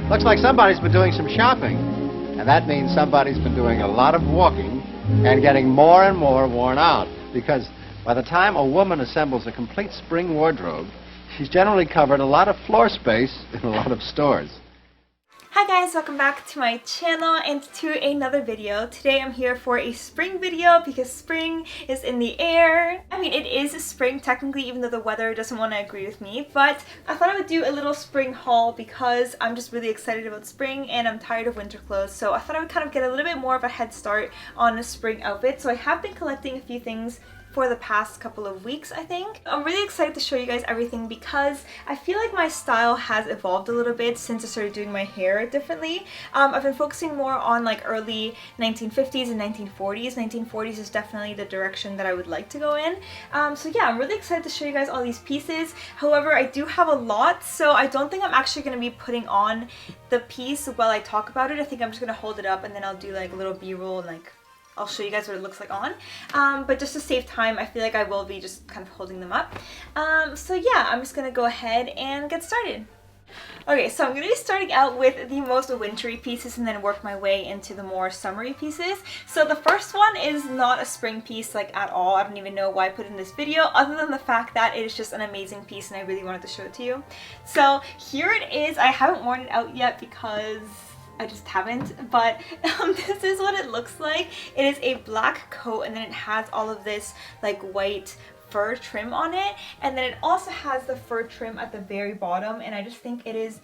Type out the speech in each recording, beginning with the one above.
Looks like somebody's been doing some shopping. And that means somebody's been doing a lot of walking and getting more and more worn out. Because by the time a woman assembles a complete spring wardrobe, she's generally covered a lot of floor space in a lot of stores. Hi guys, welcome back to my channel and to another video. Today I'm here for a spring video because spring is in the air. I mean, it is spring technically, even though the weather doesn't want to agree with me, but I thought I would do a little spring haul because I'm just really excited about spring and I'm tired of winter clothes. So I thought I would kind of get a little bit more of a head start on a spring outfit. So I have been collecting a few things for the past couple of weeks, I think. I'm really excited to show you guys everything because I feel like my style has evolved a little bit since I started doing my hair differently. I've been focusing more on like early 1950s and 1940s. 1940s is definitely the direction that I would like to go in. So yeah, I'm really excited to show you guys all these pieces. However, I do have a lot, so I don't think I'm actually going to be putting on the piece while I talk about it. I think I'm just going to hold it up and then I'll do like a little b-roll and like I'll show you guys what it looks like on, but just to save time, I feel like I will be just kind of holding them up. So yeah, I'm just gonna go ahead and get started. Okay, so I'm going to be starting out with the most wintry pieces and then work my way into the more summery pieces. So the first one is not a spring piece like at all. I don't even know why I put it in this video other than the fact that it is just an amazing piece and I really wanted to show it to you. So here it is. I haven't worn it out yet because I just haven't, but this is what it looks like. It is a black coat and then it has all of this like white fur trim on it, and then it also has the fur trim at the very bottom, and I just think it is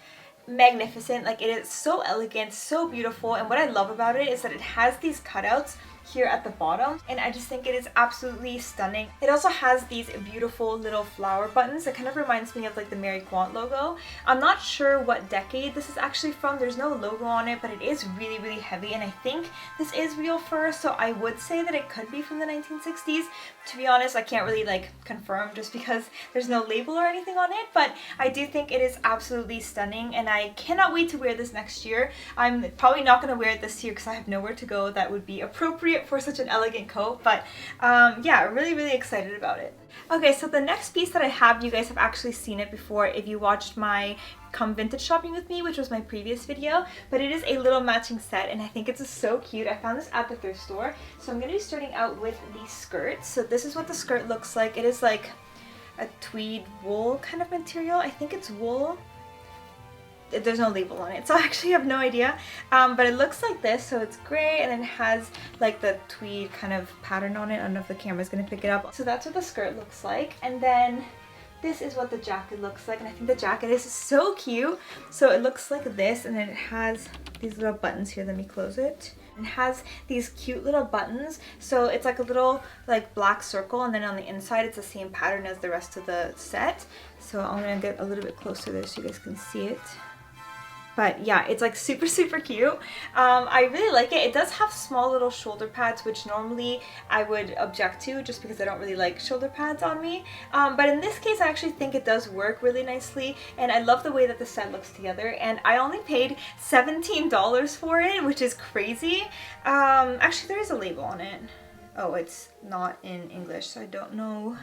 magnificent. Like, it is so elegant, so beautiful, and what I love about it is that it has these cutouts here at the bottom, and I just think it is absolutely stunning. It also has these beautiful little flower buttons that kind of reminds me of like the Mary Quant logo. I'm not sure what decade this is actually from. There's no logo on it, but it is really, really heavy, and I think this is real fur, so I would say that it could be from the 1960s. To be honest, I can't really like confirm just because there's no label or anything on it, but I do think it is absolutely stunning, and I cannot wait to wear this next year. I'm probably not going to wear it this year because I have nowhere to go that would be appropriate for such an elegant coat, but yeah, really, really excited about it. Okay, so the next piece that I have, you guys have actually seen it before if you watched my Come Vintage Shopping with me, which was my previous video, but it is a little matching set and I think it's so cute. I found this at the thrift store. So I'm going to be starting out with the skirt. So this is what the skirt looks like. It is like a tweed wool kind of material. I think it's wool. There's no label on it, so I actually have no idea, but it looks like this. So it's gray and it has like the tweed kind of pattern on it. I don't know if the camera's gonna pick it up. So that's what the skirt looks like, and then this is what the jacket looks like, and I think the jacket is so cute. So it looks like this, and then it has these little buttons here. Let me close it. It has these cute little buttons, so it's like a little like black circle, and then on the inside it's the same pattern as the rest of the set. So I'm gonna get a little bit closer there so you guys can see it. But yeah, it's like super, super cute. I really like it. It does have small little shoulder pads, which normally I would object to just because I don't really like shoulder pads on me. But in this case, I actually think it does work really nicely. And I love the way that the set looks together. And I only paid $17 for it, which is crazy. Actually, there is a label on it. Oh, it's not in English, so I don't know.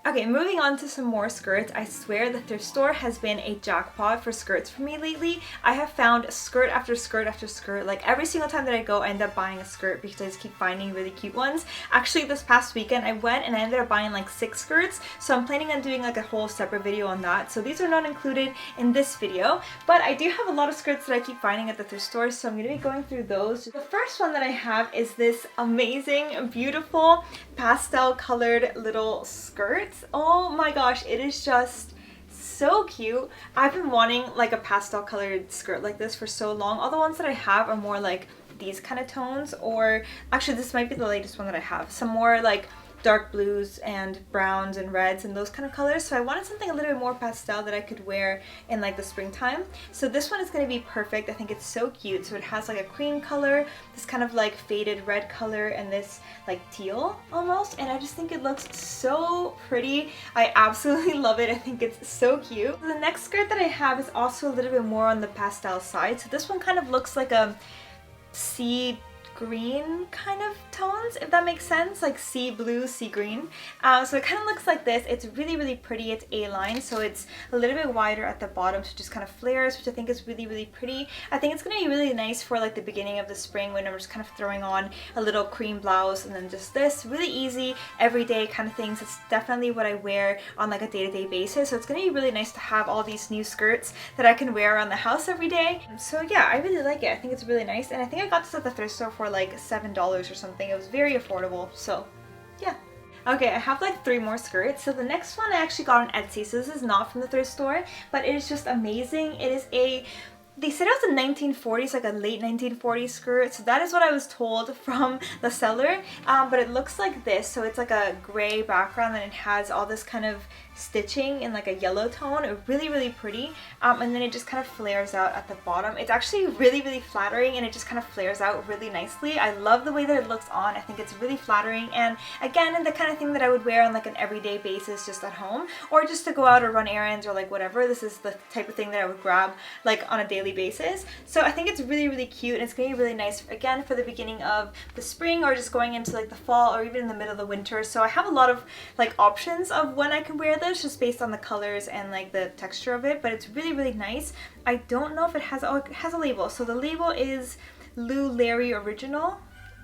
Okay, moving on to some more skirts. I swear the thrift store has been a jackpot for skirts for me lately. I have found skirt after skirt after skirt. Like every single time that I go, I end up buying a skirt because I just keep finding really cute ones. Actually, this past weekend I went and I ended up buying like 6 skirts. So I'm planning on doing like a whole separate video on that. So these are not included in this video, but I do have a lot of skirts that I keep finding at the thrift store. So I'm going to be going through those. The first one that I have is this amazing, beautiful pastel colored little skirt. Oh my gosh, it is just so cute. I've been wanting like a pastel colored skirt like this for so long. All the ones that I have are more like these kind of tones, or actually this might be the latest one that I have. Some more like dark blues and browns and reds and those kind of colors. So I wanted something a little bit more pastel that I could wear in like the springtime. So this one is going to be perfect. I think it's so cute. So it has like a cream color, this kind of like faded red color, and this like teal almost. And I just think it looks so pretty. I absolutely love it. I think it's so cute. The next skirt that I have is also a little bit more on the pastel side. So this one kind of looks like a sea green kind of tones, if that makes sense, like sea blue, sea green. So it kind of looks like this. It's really, really pretty. It's A-line, so it's a little bit wider at the bottom, so it just kind of flares, which I think is really, really pretty. I think it's going to be really nice for like the beginning of the spring when I'm just kind of throwing on a little cream blouse and then just this. Really easy, everyday kind of things. It's definitely what I wear on like a day-to-day basis, so it's going to be really nice to have all these new skirts that I can wear around the house every day. So yeah, I really like it. I think it's really nice, and I think I got this at the thrift store for like $7 or something. It was very affordable, so yeah. Okay, I have like 3 more skirts. So the next one I actually got on Etsy, so this is not from the thrift store, but it is just amazing. It is a, they said it was a 1940s, like a late 1940s skirt, so that is what I was told from the seller, but it looks like this. So it's like a gray background and it has all this kind of stitching in like a yellow tone. Really, really pretty, and then it just kind of flares out at the bottom. It's actually really, really flattering, and it just kind of flares out really nicely. I love the way that it looks on. I think it's really flattering, and again, the kind of thing that I would wear on like an everyday basis just at home, or just to go out or run errands or like whatever. This is the type of thing that I would grab like on a daily basis. So I think it's really, really cute, and it's gonna be really nice again for the beginning of the spring, or just going into like the fall, or even in the middle of the winter. So I have a lot of like options of when I can wear this, just based on the colors and like the texture of it, but it's really, really nice. I don't know if it has, oh, it has a label. So the label is Lou Larry Original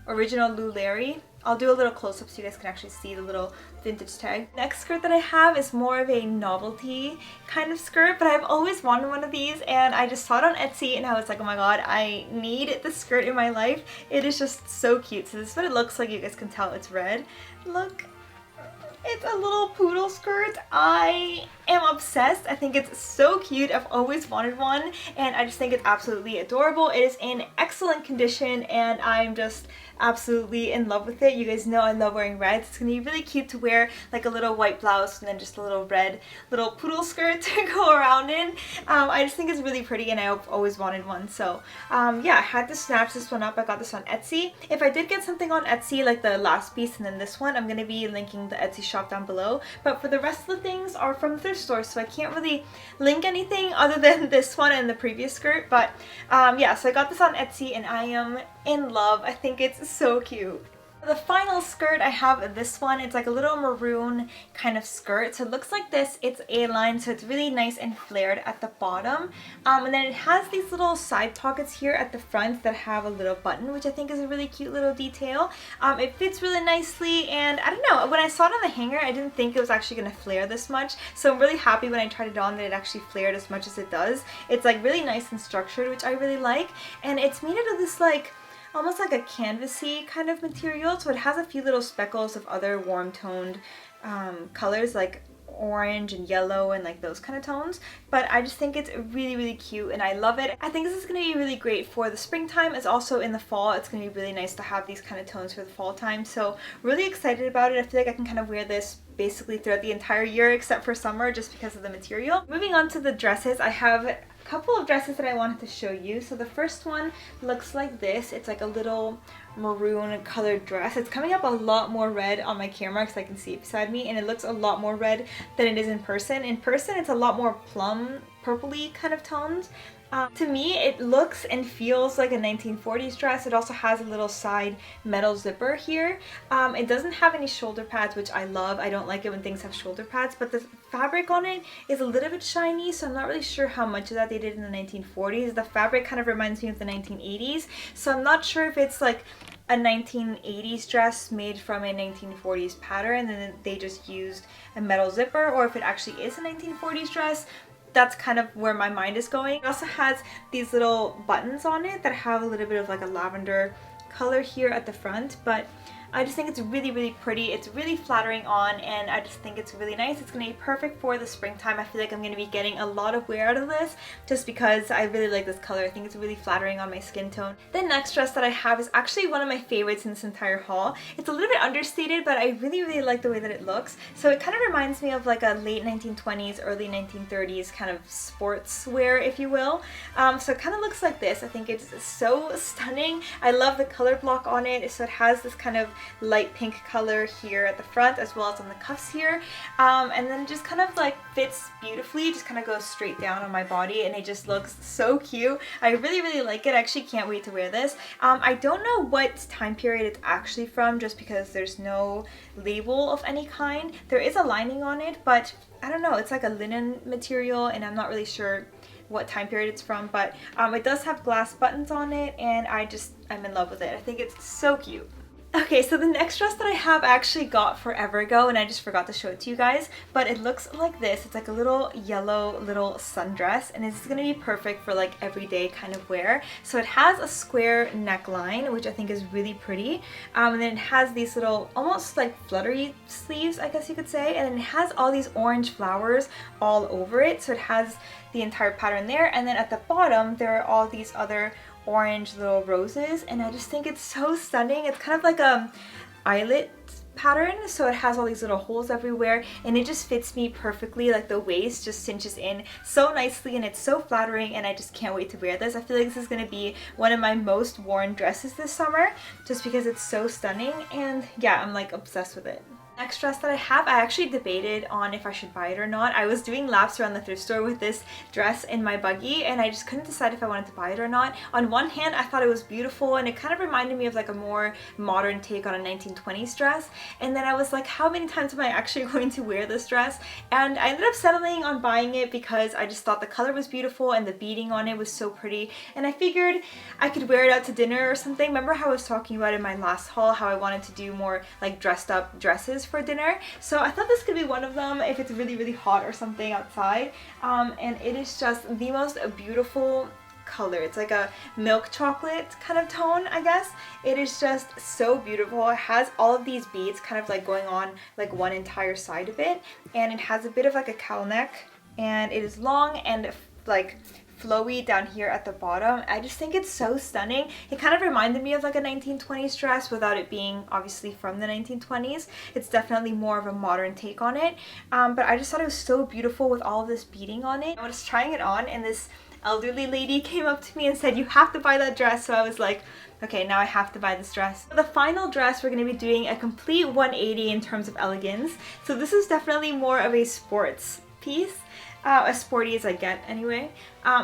Lou Larry. I'll do a little close-up so you guys can actually see the little vintage tag. Next skirt that I have is more of a novelty kind of skirt, but I've always wanted one of these, and I just saw it on Etsy and I was like, oh my god, I need this skirt in my life. It is just so cute. So this is what it looks like. You guys can tell it's red. Look. It's a little poodle skirt. I am obsessed. I think it's so cute. I've always wanted one, and I just think it's absolutely adorable. It is in excellent condition, and I'm just absolutely in love with it. You guys know I love wearing red. It's gonna be really cute to wear like a little white blouse and then just a little red little poodle skirt to go around in. I just think it's really pretty, and I've always wanted one. So yeah, I had to snatch this one up. I got this on Etsy. If I did get something on Etsy, like the last piece and then this one, I'm gonna be linking the Etsy shop down below. But for the rest of the things are from the thrift store, so I can't really link anything other than this one and the previous skirt. But yeah, so I got this on Etsy, and I am in love. I think it's so cute. The final skirt, I have this one. It's like a little maroon kind of skirt. So it looks like this. It's A-line, so it's really nice and flared at the bottom. And then it has these little side pockets here at the front that have a little button, which I think is a really cute little detail. It fits really nicely, and I don't know, when I saw it on the hanger, I didn't think it was actually going to flare this much. So I'm really happy when I tried it on that it actually flared as much as it does. It's like really nice and structured, which I really like. And it's made out of this like almost like a canvasy kind of material, so it has a few little speckles of other warm toned colors like orange and yellow and like those kind of tones, but I just think it's really, really cute and I love it. I think this is going to be really great for the springtime. It's also in the fall. It's going to be really nice to have these kind of tones for the fall time, so really excited about it. I feel like I can kind of wear this basically throughout the entire year except for summer just because of the material. Moving on to the dresses, I have a couple of dresses that I wanted to show you. So the first one looks like this. It's like a little maroon colored dress. It's coming up a lot more red on my camera because I can see it beside me, and it looks a lot more red than it is in person. In person, it's a lot more plum purpley kind of tones. To me, it looks and feels like a 1940s dress. It also has a little side metal zipper here. It doesn't have any shoulder pads, which I love. I don't like it when things have shoulder pads, but the fabric on it is a little bit shiny, so I'm not really sure how much of that they did in the 1940s. The fabric kind of reminds me of the 1980s, so I'm not sure if it's like a 1980s dress made from a 1940s pattern and then they just used a metal zipper, or if it actually is a 1940s dress. That's kind of where my mind is going. It also has these little buttons on it that have a little bit of like a lavender color here at the front, but I just think it's really, really pretty. It's really flattering on, and I just think it's really nice. It's going to be perfect for the springtime. I feel like I'm going to be getting a lot of wear out of this just because I really like this color. I think it's really flattering on my skin tone. The next dress that I have is actually one of my favorites in this entire haul. It's a little bit understated, but I really, really like the way that it looks. So it kind of reminds me of like a late 1920s, early 1930s kind of sports wear, if you will. So it kind of looks like this. I think it's so stunning. I love the color block on it. So it has this kind of light pink color here at the front as well as on the cuffs here. And then just kind of like fits beautifully, just kind of goes straight down on my body, and it just looks so cute. I really like it. I actually can't wait to wear this. I don't know what time period it's actually from, just because there's no label of any kind. There is a lining on it, but I don't know, it's like a linen material and I'm not really sure what time period it's from, but it does have glass buttons on it, and I'm in love with it. I think it's so cute. Okay, so the next dress that I have I actually got forever ago, and I just forgot to show it to you guys, but it looks like this. It's like a little yellow little sundress, and it's gonna be perfect for like everyday kind of wear. So it has a square neckline, which I think is really pretty, and then it has these little almost like fluttery sleeves, I guess you could say, and it has all these orange flowers all over it. So it has the entire pattern there, and then at the bottom there are all these other orange little roses, and I just think it's so stunning. It's kind of like a eyelet pattern, so it has all these little holes everywhere, and it just fits me perfectly. Like the waist just cinches in so nicely, and it's so flattering, and I just can't wait to wear this. I feel like this is going to be one of my most worn dresses this summer, just because it's so stunning, and yeah, I'm like obsessed with it. Next dress that I have, I actually debated on if I should buy it or not. I was doing laps around the thrift store with this dress in my buggy, and I just couldn't decide if I wanted to buy it or not. On one hand, I thought it was beautiful, and it kind of reminded me of like a more modern take on a 1920s dress. And then I was like, how many times am I actually going to wear this dress? And I ended up settling on buying it because I just thought the color was beautiful and the beading on it was so pretty. And I figured I could wear it out to dinner or something. Remember how I was talking about in my last haul how I wanted to do more like dressed up dresses for dinner? So I thought this could be one of them if it's really hot or something outside. And it is just the most beautiful color. It's like a milk chocolate kind of tone, I guess. It is just so beautiful. It has all of these beads kind of like going on like one entire side of it, and it has a bit of like a cowl neck, and it is long and like flowy down here at the bottom. I just think it's so stunning. It kind of reminded me of like a 1920s dress without it being obviously from the 1920s. It's definitely more of a modern take on it, but I just thought it was so beautiful with all of this beading on it. I was trying it on, and this elderly lady came up to me and said, "You have to buy that dress." So I was like, okay, now I have to buy this dress. For the final dress, we're going to be doing a complete 180 in terms of elegance. So this is definitely more of a sports piece. As sporty as I get anyway.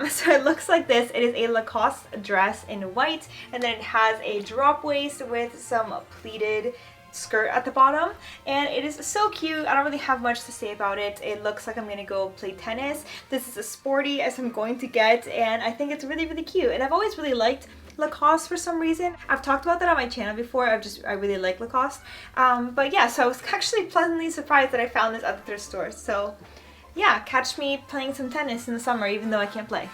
So it looks like this. It is a Lacoste dress in white, and then it has a drop waist with some pleated skirt at the bottom, and it is so cute. I don't really have much to say about it. It looks like I'm gonna go play tennis. This is as sporty as I'm going to get, and I think it's really cute. And I've always really liked Lacoste for some reason. I've talked about that on my channel before. I really like Lacoste. But yeah, so I was actually pleasantly surprised that I found this at the thrift store. So yeah, catch me playing some tennis in the summer even though I can't play.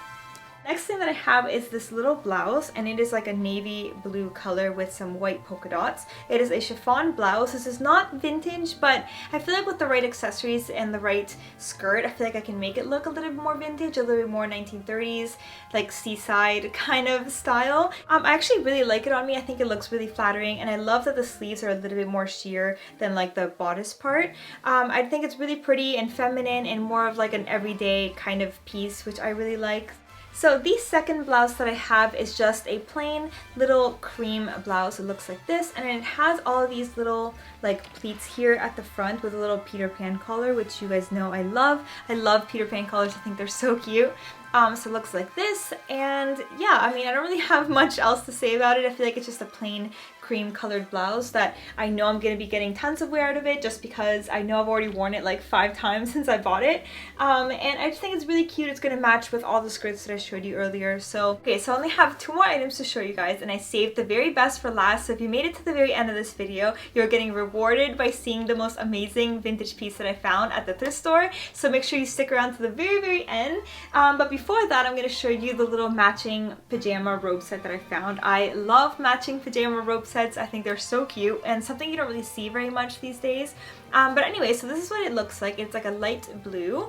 Next thing that I have is this little blouse, and it is like a navy blue color with some white polka dots. It is a chiffon blouse. This is not vintage, but I feel like with the right accessories and the right skirt, I feel like I can make it look a little bit more vintage, a little bit more 1930s, like seaside kind of style. I actually really like it on me. I think it looks really flattering, and I love that the sleeves are a little bit more sheer than like the bodice part. I think it's really pretty and feminine and more of like an everyday kind of piece, which I really like. So the second blouse that I have is just a plain little cream blouse. It looks like this, and it has all of these little like pleats here at the front with a little Peter Pan collar, which you guys know I love. I love Peter Pan collars. I think they're so cute. So it looks like this, and yeah, I mean, I don't really have much else to say about it. I feel like it's just a plain cream colored blouse that I know I'm going to be getting tons of wear out of it, just because I know I've already worn it like 5 times since I bought it. And I just think it's really cute. It's going to match with all the skirts that I showed you earlier. So okay, so I only have 2 more items to show you guys, and I saved the very best for last. So if you made it to the very end of this video, you're getting rewarded by seeing the most amazing vintage piece that I found at the thrift store. So make sure you stick around to the very end. But before that, I'm going to show you the little matching pajama robe set that I found. I love matching pajama robe sets. I think they're so cute and something you don't really see very much these days. But anyway, so this is what it looks like. It's like a light blue.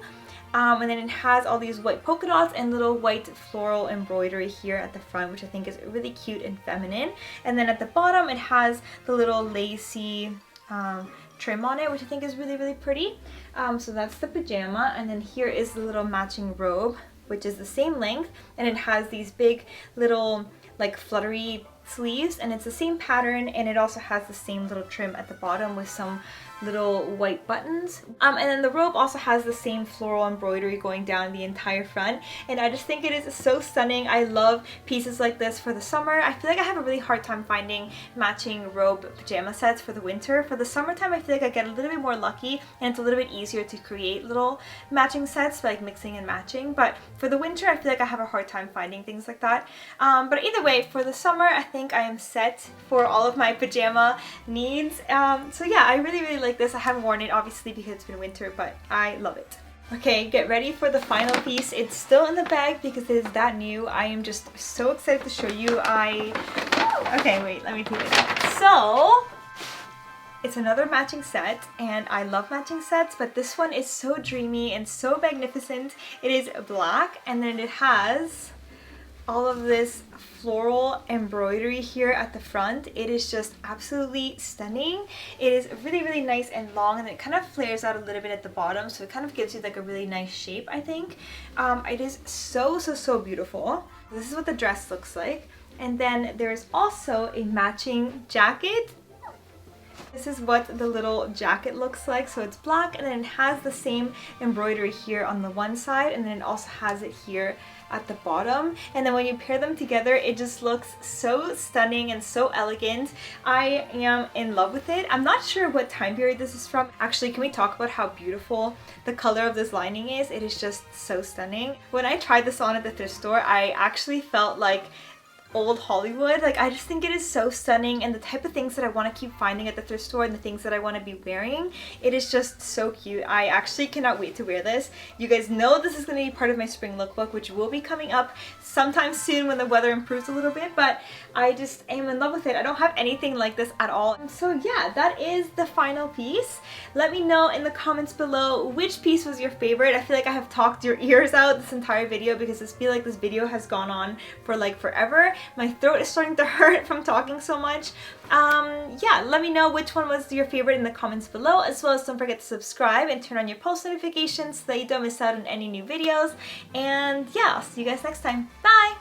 And then it has all these white polka dots and little white floral embroidery here at the front, which I think is really cute and feminine. And then at the bottom, it has the little lacy trim on it, which I think is really pretty. So that's the pajama, and then here is the little matching robe, which is the same length, and it has these big little like fluttery sleeves, and it's the same pattern, and it also has the same little trim at the bottom with some little white buttons. And then the robe also has the same floral embroidery going down the entire front, and I just think it is so stunning. I love pieces like this for the summer. I feel like I have a really hard time finding matching robe pajama sets for the winter. For the summertime, I feel like I get a little bit more lucky, and it's a little bit easier to create little matching sets, like mixing and matching. But for the winter, I feel like I have a hard time finding things like that. But either way, for the summer, I think I am set for all of my pajama needs. So yeah, I really like this. I haven't worn it obviously because it's been winter, but I love it. Okay, get ready for the final piece. It's still in the bag because it is that new. I am just so excited to show you. Okay, wait, let me do it. So, it's another matching set, and I love matching sets, but this one is so dreamy and so magnificent. It is black, and then it has all of this floral embroidery here at the front. It is just absolutely stunning. It is really nice and long, and it kind of flares out a little bit at the bottom, so it kind of gives you like a really nice shape, I think. It is so beautiful. This is what the dress looks like, and then there's also a matching jacket. This is what the little jacket looks like. So it's black, and then it has the same embroidery here on the one side, and then it also has it here at the bottom. And then when you pair them together, it just looks so stunning and so elegant. I am in love with it. I'm not sure what time period this is from. Actually, can we talk about how beautiful the color of this lining is? It is just so stunning. When I tried this on at the thrift store, I actually felt like old Hollywood. Like, I just think it is so stunning, and the type of things that I want to keep finding at the thrift store and the things that I want to be wearing. It is just so cute. I actually cannot wait to wear this. You guys know this is going to be part of my spring lookbook, which will be coming up sometime soon when the weather improves a little bit, but I just am in love with it. I don't have anything like this at all. So yeah, that is the final piece. Let me know in the comments below which piece was your favorite. I feel like I have talked your ears out this entire video because I feel like this video has gone on for like forever. My throat is starting to hurt from talking so much. Yeah, let me know which one was your favorite in the comments below, as well as don't forget to subscribe and turn on your post notifications so that you don't miss out on any new videos. And yeah, I'll see you guys next time. Bye!